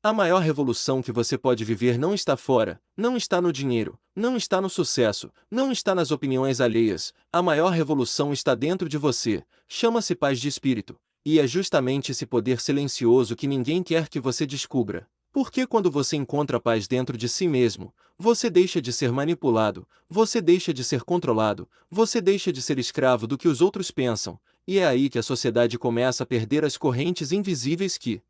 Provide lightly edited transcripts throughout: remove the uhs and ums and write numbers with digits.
A maior revolução que você pode viver não está fora, não está no dinheiro, não está no sucesso, não está nas opiniões alheias. A maior revolução está dentro de você. Chama-se paz de espírito. E é justamente esse poder silencioso que ninguém quer que você descubra. Porque quando você encontra paz dentro de si mesmo, você deixa de ser manipulado, você deixa de ser controlado, você deixa de ser escravo do que os outros pensam. E é aí que a sociedade começa a perder as correntes invisíveis que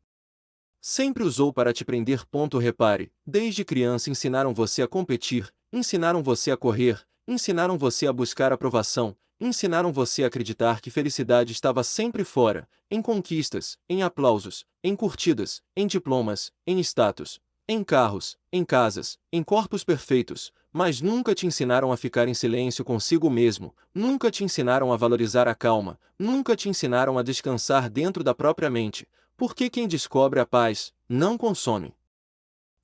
sempre usou para te prender. Repare, desde criança ensinaram você a competir, ensinaram você a correr, ensinaram você a buscar aprovação, ensinaram você a acreditar que felicidade estava sempre fora, em conquistas, em aplausos, em curtidas, em diplomas, em status, em carros, em casas, em corpos perfeitos, mas nunca te ensinaram a ficar em silêncio consigo mesmo, nunca te ensinaram a valorizar a calma, nunca te ensinaram a descansar dentro da própria mente. Porque quem descobre a paz, não consome.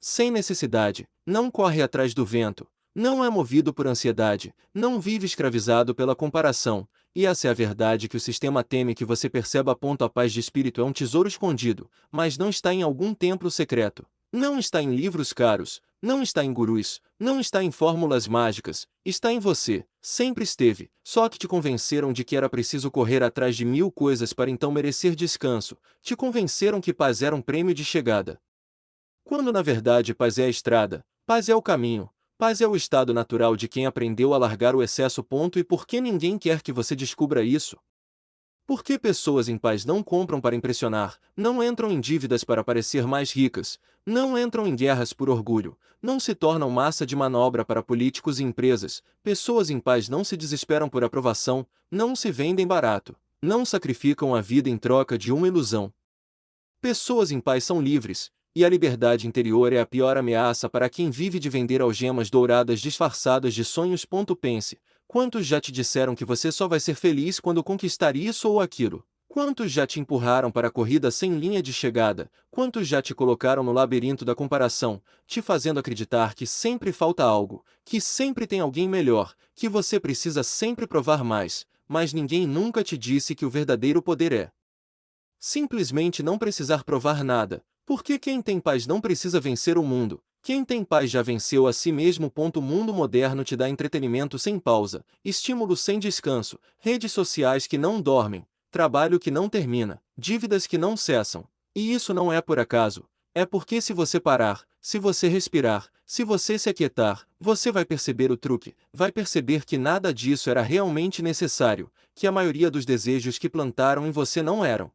Sem necessidade, não corre atrás do vento, não é movido por ansiedade, não vive escravizado pela comparação, e essa é a verdade que o sistema teme que você perceba. A paz de espírito é um tesouro escondido, mas não está em algum templo secreto, não está em livros caros, não está em gurus, não está em fórmulas mágicas, está em você, sempre esteve, só que te convenceram de que era preciso correr atrás de 1000 coisas para então merecer descanso, te convenceram que paz era um prêmio de chegada. Quando na verdade paz é a estrada, paz é o caminho, paz é o estado natural de quem aprendeu a largar o excesso. E por que ninguém quer que você descubra isso? Por que pessoas em paz não compram para impressionar, não entram em dívidas para parecer mais ricas, não entram em guerras por orgulho, não se tornam massa de manobra para políticos e empresas? Pessoas em paz não se desesperam por aprovação, não se vendem barato, não sacrificam a vida em troca de uma ilusão. Pessoas em paz são livres, e a liberdade interior é a pior ameaça para quem vive de vender algemas douradas disfarçadas de sonhos. Pense, quantos já te disseram que você só vai ser feliz quando conquistar isso ou aquilo? Quantos já te empurraram para a corrida sem linha de chegada? Quantos já te colocaram no labirinto da comparação, te fazendo acreditar que sempre falta algo, que sempre tem alguém melhor, que você precisa sempre provar mais, mas ninguém nunca te disse que o verdadeiro poder é simplesmente não precisar provar nada, porque quem tem paz não precisa vencer o mundo. Quem tem paz já venceu a si mesmo. O mundo moderno te dá entretenimento sem pausa, estímulo sem descanso, redes sociais que não dormem, trabalho que não termina, dívidas que não cessam. E isso não é por acaso. É porque se você parar, se você respirar, se você se aquietar, você vai perceber o truque, vai perceber que nada disso era realmente necessário, que a maioria dos desejos que plantaram em você não eram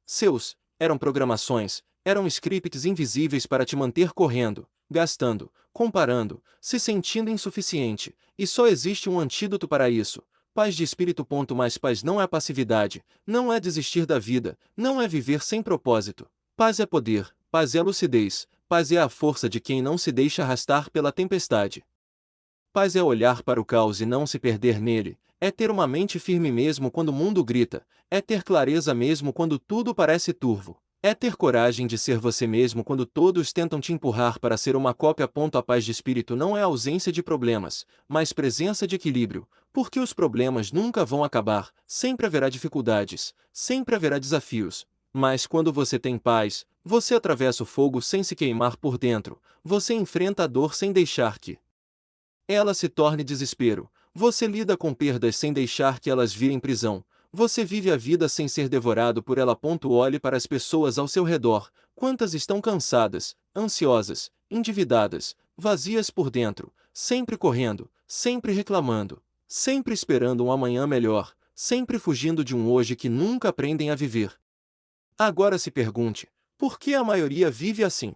seus, eram programações, eram scripts invisíveis para te manter correndo, gastando, comparando, se sentindo insuficiente, e só existe um antídoto para isso. Paz de espírito. Mais paz não é passividade, não é desistir da vida, não é viver sem propósito. Paz é poder, paz é lucidez, paz é a força de quem não se deixa arrastar pela tempestade. Paz é olhar para o caos e não se perder nele, é ter uma mente firme mesmo quando o mundo grita, é ter clareza mesmo quando tudo parece turvo, é ter coragem de ser você mesmo quando todos tentam te empurrar para ser uma cópia. A paz de espírito não é ausência de problemas, mas presença de equilíbrio, porque os problemas nunca vão acabar, sempre haverá dificuldades, sempre haverá desafios. Mas quando você tem paz, você atravessa o fogo sem se queimar por dentro, você enfrenta a dor sem deixar que ela se torne desespero. Você lida com perdas sem deixar que elas virem prisão. Você vive a vida sem ser devorado por ela. Olhe para as pessoas ao seu redor. Quantas estão cansadas, ansiosas, endividadas, vazias por dentro, sempre correndo, sempre reclamando, sempre esperando um amanhã melhor, sempre fugindo de um hoje que nunca aprendem a viver. Agora se pergunte, por que a maioria vive assim?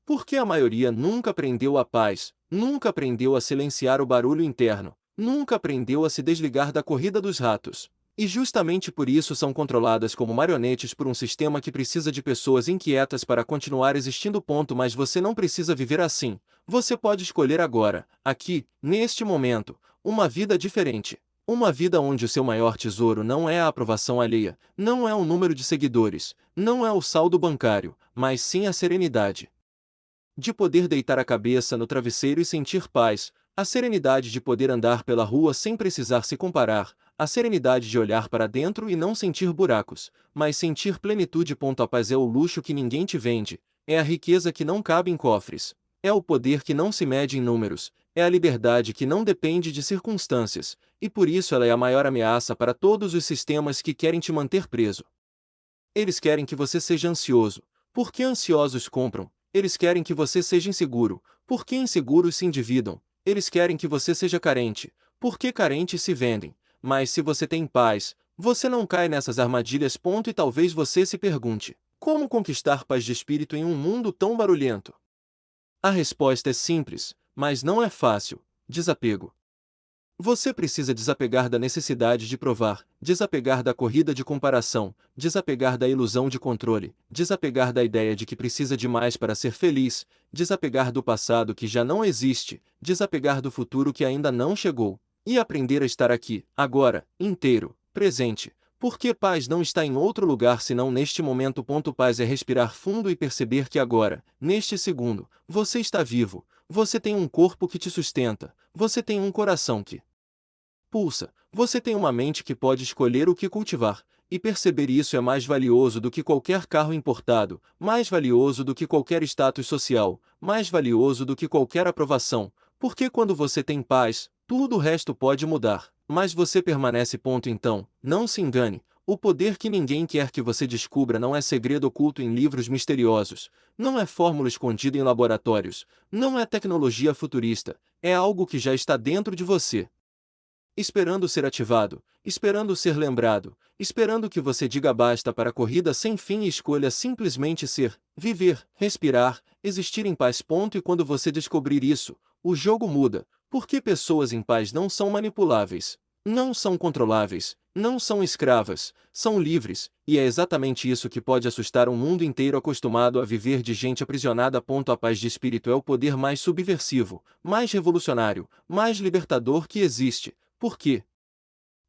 Porque a maioria nunca aprendeu a paz, nunca aprendeu a silenciar o barulho interno, nunca aprendeu a se desligar da corrida dos ratos. E justamente por isso são controladas como marionetes por um sistema que precisa de pessoas inquietas para continuar existindo. Mas você não precisa viver assim. Você pode escolher agora, aqui, neste momento, uma vida diferente. Uma vida onde o seu maior tesouro não é a aprovação alheia, não é o número de seguidores, não é o saldo bancário, mas sim a serenidade de poder deitar a cabeça no travesseiro e sentir paz, a serenidade de poder andar pela rua sem precisar se comparar, a serenidade de olhar para dentro e não sentir buracos, mas sentir plenitude. A paz é o luxo que ninguém te vende, é a riqueza que não cabe em cofres, é o poder que não se mede em números, é a liberdade que não depende de circunstâncias, e por isso ela é a maior ameaça para todos os sistemas que querem te manter preso. Eles querem que você seja ansioso, porque ansiosos compram. Eles querem que você seja inseguro, porque inseguros se endividam. Eles querem que você seja carente, porque carentes se vendem. Mas se você tem paz, você não cai nessas armadilhas. E talvez você se pergunte: como conquistar paz de espírito em um mundo tão barulhento? A resposta é simples, mas não é fácil: desapego. Você precisa desapegar da necessidade de provar, desapegar da corrida de comparação, desapegar da ilusão de controle, desapegar da ideia de que precisa de mais para ser feliz, desapegar do passado que já não existe, desapegar do futuro que ainda não chegou, e aprender a estar aqui, agora, inteiro, presente. Porque paz não está em outro lugar senão neste momento. Paz é respirar fundo e perceber que agora, neste segundo, você está vivo, você tem um corpo que te sustenta, você tem um coração que pulsa, você tem uma mente que pode escolher o que cultivar, e perceber isso é mais valioso do que qualquer carro importado, mais valioso do que qualquer status social, mais valioso do que qualquer aprovação, porque quando você tem paz, tudo o resto pode mudar, mas você permanece. Então, não se engane, o poder que ninguém quer que você descubra não é segredo oculto em livros misteriosos, não é fórmula escondida em laboratórios, não é tecnologia futurista, é algo que já está dentro de você, esperando ser ativado, esperando ser lembrado, esperando que você diga basta para a corrida sem fim e escolha simplesmente ser, viver, respirar, existir em paz. E quando você descobrir isso, o jogo muda, porque pessoas em paz não são manipuláveis, não são controláveis, não são escravas, são livres, e é exatamente isso que pode assustar um mundo inteiro acostumado a viver de gente aprisionada. A paz de espírito é o poder mais subversivo, mais revolucionário, mais libertador que existe. Por quê?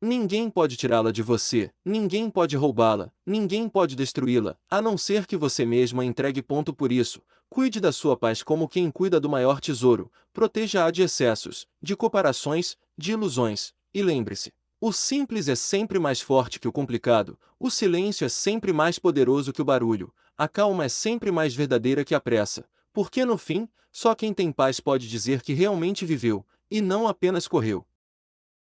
Ninguém pode tirá-la de você, ninguém pode roubá-la, ninguém pode destruí-la, a não ser que você mesmo a entregue. Por isso, cuide da sua paz como quem cuida do maior tesouro, proteja-a de excessos, de comparações, de ilusões, e lembre-se: o simples é sempre mais forte que o complicado, o silêncio é sempre mais poderoso que o barulho, a calma é sempre mais verdadeira que a pressa, porque no fim, só quem tem paz pode dizer que realmente viveu, e não apenas correu.